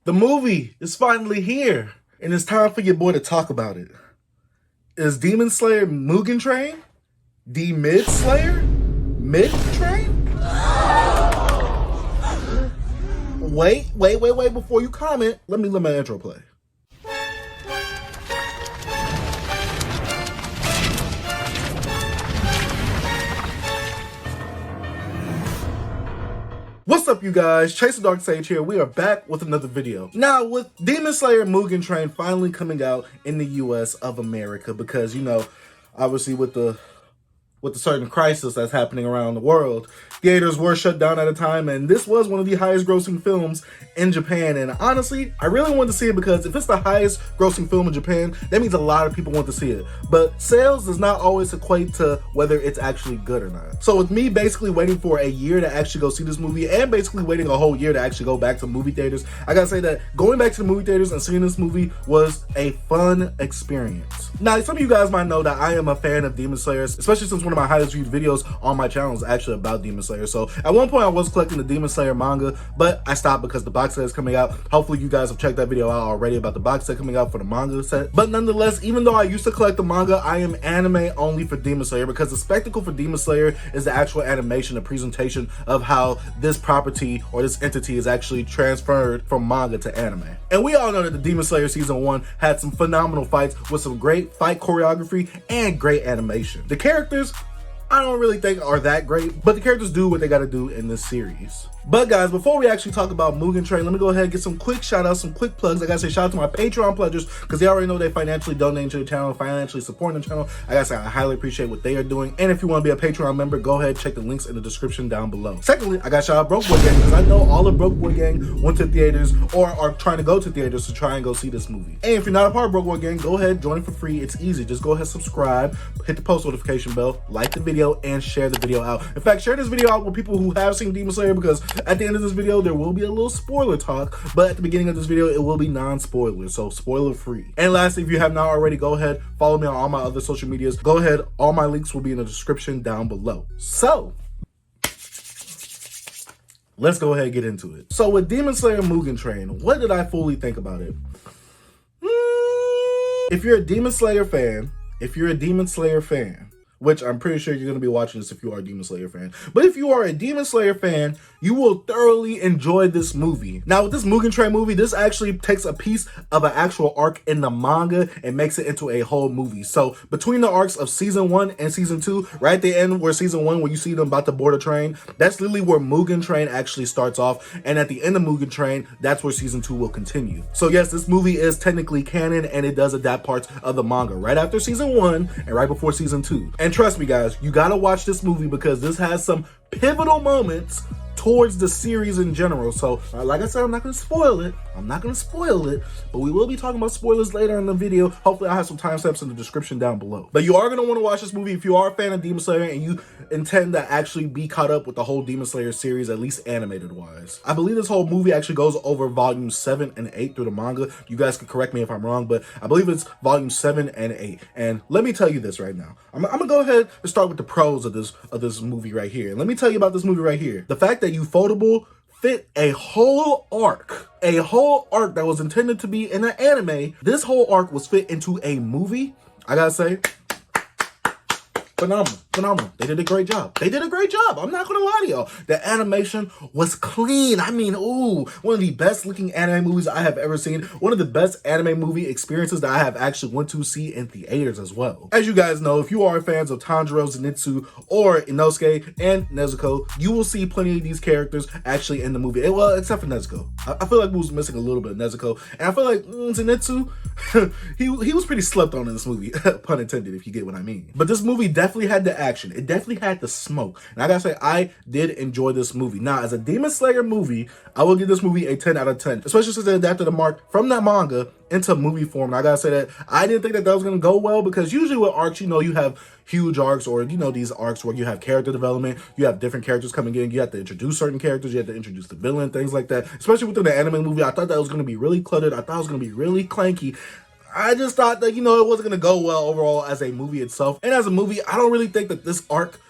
The movie is finally here, and it's time for your boy to talk about it. Is Demon Slayer Mugen Train? Mid Slayer? Mid Train? Wait, before you comment, let me let my intro play. What's up, you guys? Chase the Dark Sage here. We are back with another video. Now, with Demon Slayer Mugen Train finally coming out in the US of America, because, you know, obviously with the certain crisis that's happening around the world, theaters were shut down at a time, and this was one of the highest grossing films in Japan. And honestly, I really wanted to see it because if it's the highest grossing film in Japan, that means a lot of people want to see it. But sales does not always equate to whether it's actually good or not. So with me basically waiting for a year to actually go see this movie, and basically waiting a whole year to actually go back to movie theaters, I gotta say that going back to the movie theaters and seeing this movie was a fun experience. Now, some of you guys might know that I am a fan of Demon Slayer, especially since one of my highest viewed videos on my channel is actually about Demon Slayer. So at one point I was collecting the Demon Slayer manga, but I stopped because the box set is coming out. Hopefully you guys have checked that video out already about the box set coming out for the manga set. But nonetheless, even though I used to collect the manga, I am anime only for Demon Slayer, because the spectacle for Demon Slayer is the actual animation, the presentation of how this property or this entity is actually transferred from manga to anime. And we all know that the Demon Slayer season 1 had some phenomenal fights with some great fight choreography and great animation. The characters, I don't really think are that great, but the characters do what they gotta do in this series. But guys, before we actually talk about Mugen Train, let me go ahead and get some quick shout outs, some quick plugs. I gotta say shout out to my Patreon pledgers, because they already know they financially donating to the channel, financially supporting the channel. I gotta say I highly appreciate what they are doing. And if you want to be a Patreon member, go ahead, check the links in the description down below. Secondly, I gotta shout out Broke Boy Gang, because I know all of Broke Boy Gang went to theaters or are trying to go to theaters to try and go see this movie. And if you're not a part of Broke Boy Gang, go ahead, join it for free. It's easy. Just go ahead, subscribe, hit the post notification bell, like the video, and share the video out. In fact, share this video out with people who have seen Demon Slayer, because at the end of this video, there will be a little spoiler talk, but at the beginning of this video, it will be non-spoiler, so spoiler free. And lastly, if you have not already, go ahead, follow me on all my other social medias. Go ahead, all my links will be in the description down below. So, let's go ahead and get into it. So with Demon Slayer Mugen Train, what did I fully think about it? If you're a Demon Slayer fan, which I'm pretty sure you're going to be watching this if you are a Demon Slayer fan. But if you are a Demon Slayer fan, you will thoroughly enjoy this movie. Now, with this Mugen Train movie, this actually takes a piece of an actual arc in the manga and makes it into a whole movie. So between the arcs of season 1 and season 2, right at the end where season 1, where you see them about to board a train, that's literally where Mugen Train actually starts off. And at the end of Mugen Train, that's where season 2 will continue. So yes, this movie is technically canon, and it does adapt parts of the manga right after season 1 and right before season 2. And trust me guys, you gotta watch this movie because this has some pivotal moments towards the series in general. So like I said, I'm not gonna spoil it, but we will be talking about spoilers later in the video. Hopefully I'll have some timestamps in the description down below. But you are gonna want to watch this movie if you are a fan of Demon Slayer and you intend to actually be caught up with the whole Demon Slayer series, at least animated wise. I believe this whole movie actually goes over volumes 7 and 8 through the manga. You guys can correct me if I'm wrong, but I believe it's volumes 7 and 8. And let me tell you this right now. I'm gonna go ahead and start with the pros of this movie right here. And let me tell you about this movie right here. The fact that Ufotable fit a whole arc that was intended to be in an anime. This whole arc was fit into a movie. I gotta say, phenomenal. They did a great job. I'm not gonna lie to y'all. The animation was clean. I mean, ooh, one of the best looking anime movies I have ever seen. One of the best anime movie experiences that I have actually went to see in theaters as well. As you guys know, if you are fans of Tanjiro, Zenitsu, or Inosuke and Nezuko, you will see plenty of these characters actually in the movie. Well, except for Nezuko. I feel like we was missing a little bit of Nezuko. And I feel like Zenitsu, he was pretty slept on in this movie, pun intended, if you get what I mean. But this movie definitely had the action. It definitely had the smoke. And I gotta say, I did enjoy this movie. Now, as a Demon Slayer movie, I will give this movie a 10 out of 10, especially since they adapted the mark from that manga into movie form. And I gotta say that I didn't think that was gonna go well, because usually with arcs, you know, you have huge arcs, or, you know, these arcs where you have character development, you have different characters coming in, you have to introduce certain characters, you have to introduce the villain, things like that. Especially within the anime movie, I thought that was gonna be really cluttered. I thought it was gonna be really clanky. I just thought that, you know, it wasn't going to go well overall as a movie itself. And as a movie, I don't really think that this arc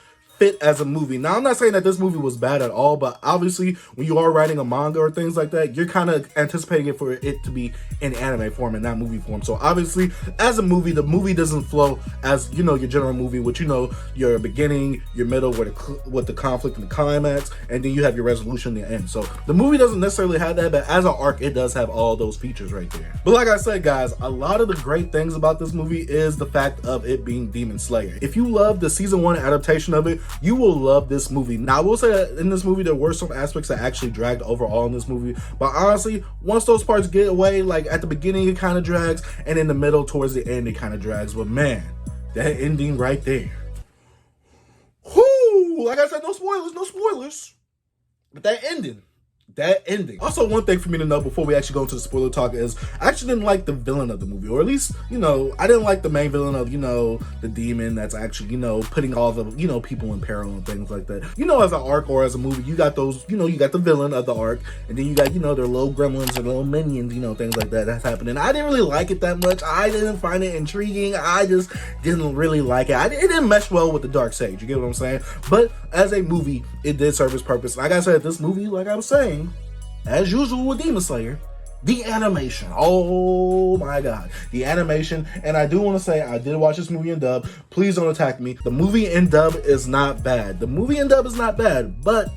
fit as a movie. Now, I'm not saying that this movie was bad at all, but obviously when you are writing a manga or things like that, you're kind of anticipating it for it to be in anime form and not movie form. So obviously, as a movie, the movie doesn't flow as, you know, your general movie, which, you know, your beginning, your middle, with the conflict and the climax, and then you have your resolution in the end. So the movie doesn't necessarily have that, but as an arc, it does have all those features right there. But like I said, guys, a lot of the great things about this movie is the fact of it being Demon Slayer. If you love the season 1 adaptation of it, you will love this movie. Now, I will say that in this movie, there were some aspects that actually dragged overall in this movie, but honestly, once those parts get away, like at the beginning, it kind of drags, and in the middle, towards the end, it kind of drags. But man, that ending right there. Whoo! Like I said, no spoilers. But that ending. Also, one thing for me to know before we actually go into the spoiler talk is I actually didn't like the villain of the movie, or at least, you know, I didn't like the main villain of, you know, the demon that's actually, you know, putting all the, you know, people in peril and things like that. You know, as an arc or as a movie, you got those, you know, you got the villain of the arc, and then you got, you know, their little gremlins and little minions, you know, things like that that's happening. I didn't really like it that much. I didn't find it intriguing. I just didn't really like it. It didn't mesh well with the Dark Sage, you get what I'm saying? But as a movie, it did serve its purpose. Like I said, this movie, like I was saying, as usual with Demon Slayer, the animation, oh my god, the animation. And I do want to say, I did watch this movie in dub. Please don't attack me. The movie in dub is not bad. But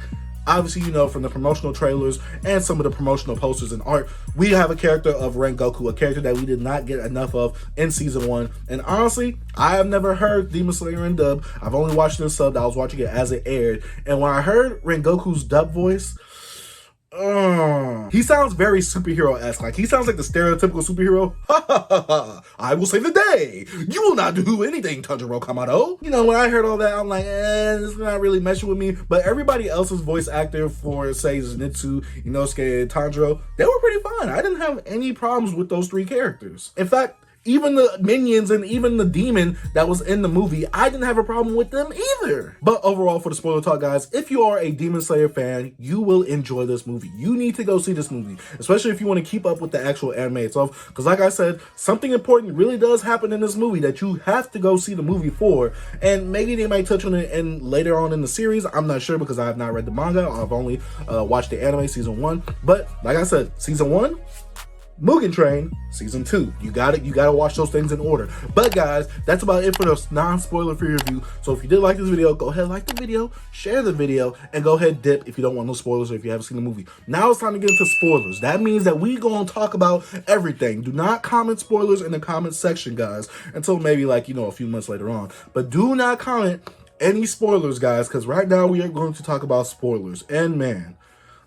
obviously, you know, from the promotional trailers and some of the promotional posters and art, we have a character of Rengoku, a character that we did not get enough of in season 1. And honestly, I have never heard Demon Slayer in dub. I've only watched it in sub. I was watching it as it aired. And when I heard Rengoku's dub voice, he sounds very superhero-esque. Like, he sounds like the stereotypical superhero. I will save the day. You will not do anything, Tanjiro Kamado. You know, when I heard all that, I'm like, it's not really meshing with me. But everybody else's voice actor for, say, Zenitsu, Inosuke, and Tanjiro, they were pretty fine. I didn't have any problems with those 3 characters. In fact, even the minions and even the demon that was in the movie, I didn't have a problem with them either. But overall, for the spoiler talk, guys, if you are a Demon Slayer fan, you will enjoy this movie. You need to go see this movie, especially if you want to keep up with the actual anime itself. Because like I said, something important really does happen in this movie that you have to go see the movie for. And maybe they might touch on it later on in the series. I'm not sure because I have not read the manga. I've only watched the anime season 1. But like I said, season 1, Mugen Train, season 2. You gotta watch those things in order. But guys, that's about it for the non-spoiler free review. So if you did like this video, go ahead, like the video, share the video, and go ahead, dip if you don't want no spoilers or if you haven't seen the movie. Now it's time to get into spoilers. That means that we gonna talk about everything. Do not comment spoilers in the comment section, guys, until maybe, like, you know, a few months later on. But do not comment any spoilers, guys, because right now we are going to talk about spoilers. And man,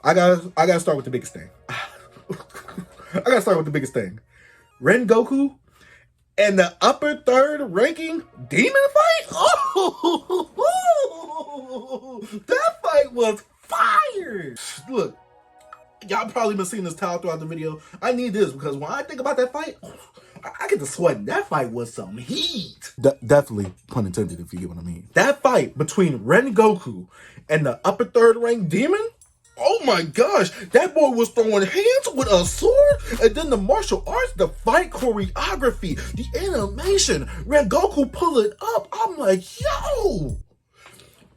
I gotta start with the biggest thing. Rengoku and the upper 3rd ranking demon fight? Oh, that fight was fire. Look, y'all probably been seeing this towel throughout the video. I need this because when I think about that fight, I get to sweating. That fight was some heat. Definitely pun intended, if you get what I mean. That fight between Rengoku and the upper 3rd rank demon? Oh my gosh, that boy was throwing hands with a sword, and then the martial arts, the fight choreography, the animation, Rengoku pull it up. I'm like, yo,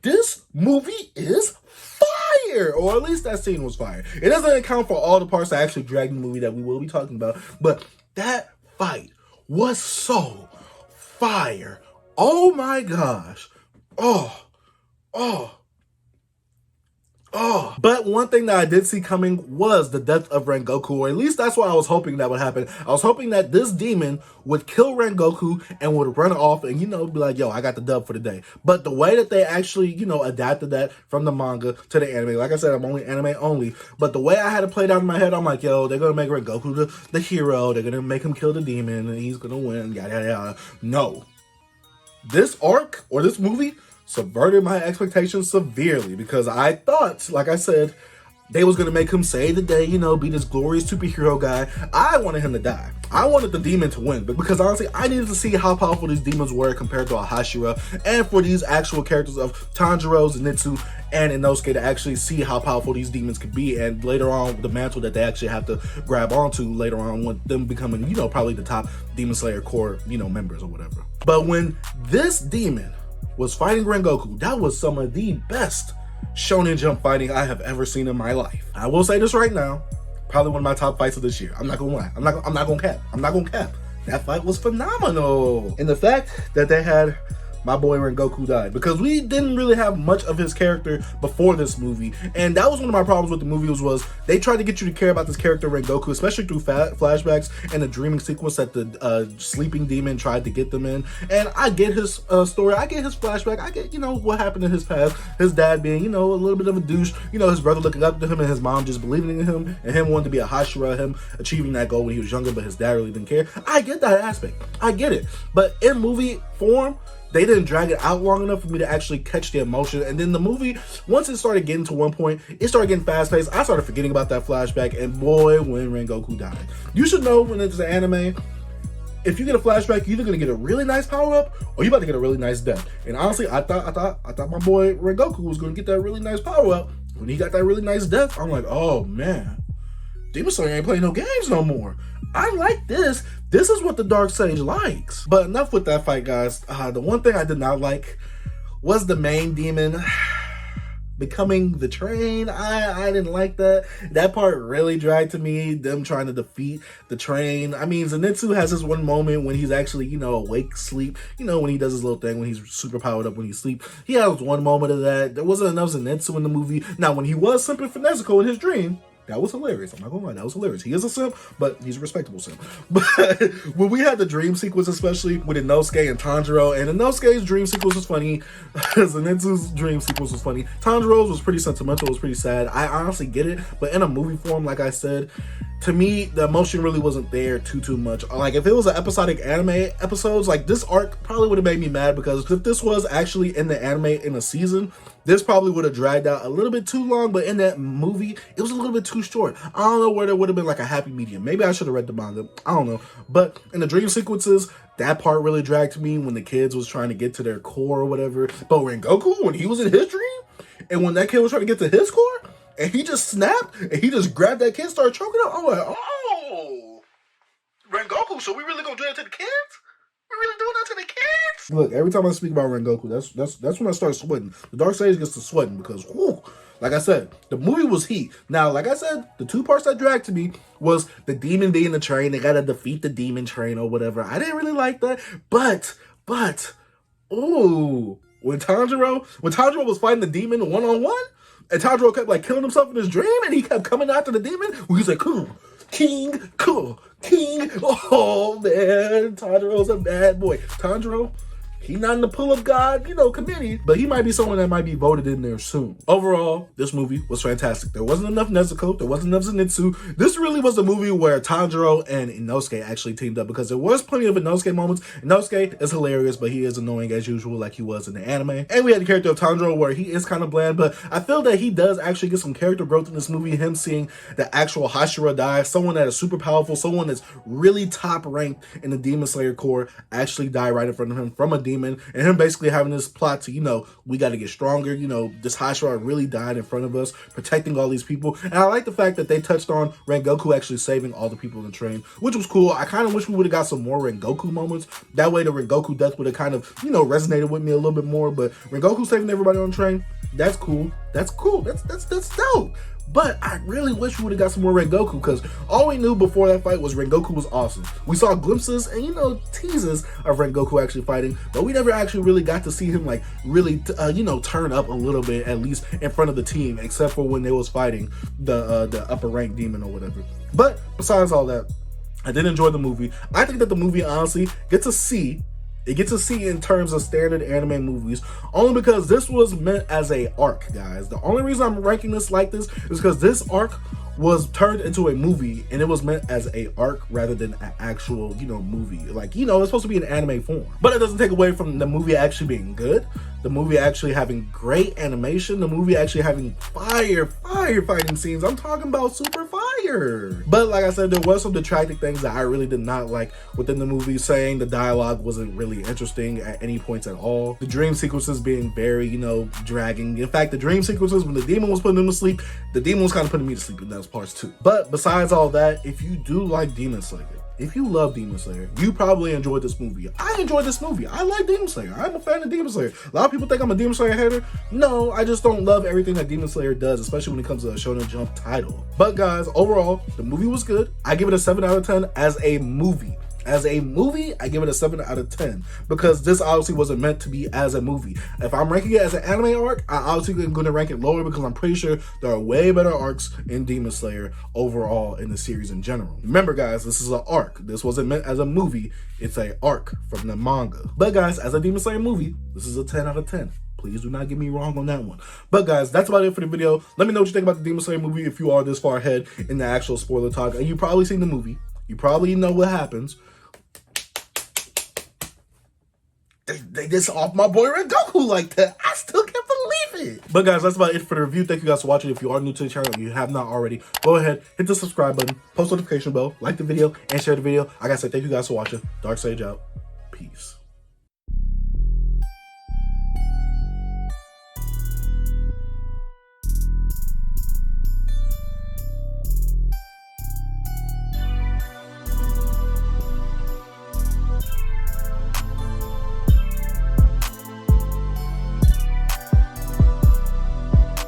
this movie is fire, or at least that scene was fire. It doesn't account for all the parts that actually dragged the movie that we will be talking about, but that fight was so fire. Oh my gosh. But one thing that I did see coming was the death of Rengoku, or at least that's what I was hoping that would happen. I was hoping that this demon would kill Rengoku and would run off and, you know, be like, yo, I got the dub for the day. But the way that they actually, you know, adapted that from the manga to the anime, like I said, I'm only anime only, but the way I had it played out in my head, I'm like, yo, they're going to make Rengoku the hero, they're going to make him kill the demon, and he's going to win, yada, yada, yada. No. This arc, or this movie, subverted my expectations severely because I thought, like I said, they was going to make him save the day, you know, be this glorious superhero guy. I wanted him to die. I wanted the demon to win, but because honestly, I needed to see how powerful these demons were compared to a Hashira, and for these actual characters of Tanjiro, Zenitsu, and Inosuke to actually see how powerful these demons could be, and later on, the mantle that they actually have to grab onto later on with them becoming, you know, probably the top Demon Slayer core, you know, members or whatever. But when this demon was fighting Rengoku. That was some of the best Shonen Jump fighting I have ever seen in my life. I will say this right now, probably one of my top fights of this year. I'm not gonna lie. I'm not gonna cap. That fight was phenomenal. And the fact that they had my boy Rengoku died, because we didn't really have much of his character before this movie, and that was one of my problems with the movie was they tried to get you to care about this character Rengoku, especially through flashbacks and the dreaming sequence that the sleeping demon tried to get them in. And I get his story, I get his flashback, I get, you know, what happened in his past, his dad being, you know, a little bit of a douche, you know, his brother looking up to him and his mom just believing in him, and him wanting to be a Hashira, him achieving that goal when he was younger, but his dad really didn't care. I get that aspect, I get it, but in movie form, they didn't drag it out long enough for me to actually catch the emotion. And then the movie, once it started getting to one point, it started getting fast-paced. I started forgetting about that flashback, and boy, when Rengoku died. You should know when it's an anime, if you get a flashback, you're either gonna get a really nice power-up, or you're about to get a really nice death. And honestly, I thought my boy Rengoku was gonna get that really nice power-up. When he got that really nice death, I'm like, oh man, Demon Slayer ain't playing no games no more. I like this. This is what the Dark Sage likes. But enough with that fight, guys. The one thing I did not like was the main demon becoming the train. I didn't like that. That part really dragged to me, them trying to defeat the train. I mean, Zenitsu has this one moment when he's actually, you know, awake, sleep, you know, when he does his little thing, when he's super powered up, when he sleep. He has one moment of that. There wasn't enough Zenitsu in the movie. Now, when he was simping for Nezuko in his dream, that was hilarious. I'm not gonna lie, that was hilarious. He is a simp, but he's a respectable simp. But when we had the dream sequence, especially with Inosuke and Tanjiro, and Inosuke's dream sequence was funny, Zenitsu's dream sequence was funny, Tanjiro's was pretty sentimental, it was pretty sad. I honestly get it, but in a movie form, like I said, to me, the emotion really wasn't there too much. Like, if it was an episodic anime episodes, like this arc probably would have made me mad, because if this was actually in the anime in a season, this probably would have dragged out a little bit too long, but in that movie, it was a little bit too short. I don't know where there would have been like a happy medium. Maybe I should have read the manga. I don't know. But in the dream sequences, that part really dragged me when the kids was trying to get to their core or whatever. But Rengoku, when he was in his dream, and when that kid was trying to get to his core, and he just snapped, and he just grabbed that kid, started choking him, I'm like, oh, Rengoku, so we really gonna do that to the kids? We're really doing that to the kids? Look, every time I speak about Rengoku, that's when I start sweating. The Dark Sage gets to sweating because, whew, like I said, the movie was heat. Now, like I said, the two parts that dragged to me was the demon being the train. They gotta defeat the demon train or whatever. I didn't really like that, but, ooh, when Tanjiro was fighting the demon one-on-one, and Tanjiro kept like killing himself in his dream, and he kept coming after the demon, he was like, cool. King. Oh man, Tanjiro's a bad boy. Tanjiro, he not in the pull-up god, you know, committee, but he might be someone that might be voted in there soon. Overall, this movie was fantastic. There wasn't enough Nezuko, there wasn't enough Zenitsu. This really was a movie where Tanjiro and Inosuke actually teamed up, because there was plenty of Inosuke moments. Inosuke is hilarious, but he is annoying as usual, like he was in the anime. And we had the character of Tanjiro where he is kind of bland, but I feel that he does actually get some character growth in this movie. Him seeing the actual Hashira die, someone that is super powerful, someone that's really top ranked in the Demon Slayer Corps, actually die right in front of him from a demon, and him basically having this plot to, you know, we got to get stronger, you know, this Hashira really died in front of us, protecting all these people. And I like the fact that they touched on Rengoku actually saving all the people in the train, which was cool. I kind of wish we would have got some more Rengoku moments. That way the Rengoku death would have kind of, you know, resonated with me a little bit more. But Rengoku saving everybody on the train, that's cool. That's dope. But I really wish we would have got some more Rengoku, because all we knew before that fight was Rengoku was awesome. We saw glimpses and, you know, teases of Rengoku actually fighting, but we never actually really got to see him like really, you know, turn up a little bit, at least in front of the team, except for when they was fighting the upper rank demon or whatever. But besides all that, I did enjoy the movie. I think that the movie honestly gets a C. It gets a C in terms of standard anime movies, only because this was meant as a arc, guys. The only reason I'm ranking this like this is because this arc was turned into a movie, and it was meant as a arc rather than an actual, you know, movie. Like, you know, it's supposed to be an anime form. But it doesn't take away from the movie actually being good, the movie actually having great animation, the movie actually having fire fighting scenes. I'm talking about super fire. But like I said, there was some detracting things that I really did not like within the movie, saying the dialogue wasn't really interesting at any points at all. The dream sequences being very, you know, dragging. In fact, the dream sequences when the demon was putting him to sleep, the demon was kind of putting me to sleep in those parts too. But besides all that, if you do like Demon Slayer, if you love Demon Slayer, you probably enjoyed this movie. I enjoyed this movie. I like Demon Slayer. I'm a fan of Demon Slayer. A lot of people think I'm a Demon Slayer hater. No, I just don't love everything that Demon Slayer does, especially when it comes to a Shonen Jump title. But guys, overall, the movie was good. I give it a 7 out of 10 as a movie. As a movie, I give it a 7 out of 10 because this obviously wasn't meant to be as a movie. If I'm ranking it as an anime arc, I obviously am going to rank it lower because I'm pretty sure there are way better arcs in Demon Slayer overall in the series in general. Remember guys, this is an arc. This wasn't meant as a movie. It's an arc from the manga. But guys, as a Demon Slayer movie, this is a 10 out of 10. Please do not get me wrong on that one. But guys, that's about it for the video. Let me know what you think about the Demon Slayer movie if you are this far ahead in the actual spoiler talk. And you've probably seen the movie. You probably know what happens. They just off my boy Red Goku like that. I still can't believe it. But guys, that's about it for the review. Thank you guys for watching. If you are new to the channel, if you have not already, go ahead, hit the subscribe button, post notification bell, like the video, and share the video. I gotta say thank you guys for watching. Dark Sage out. Peace.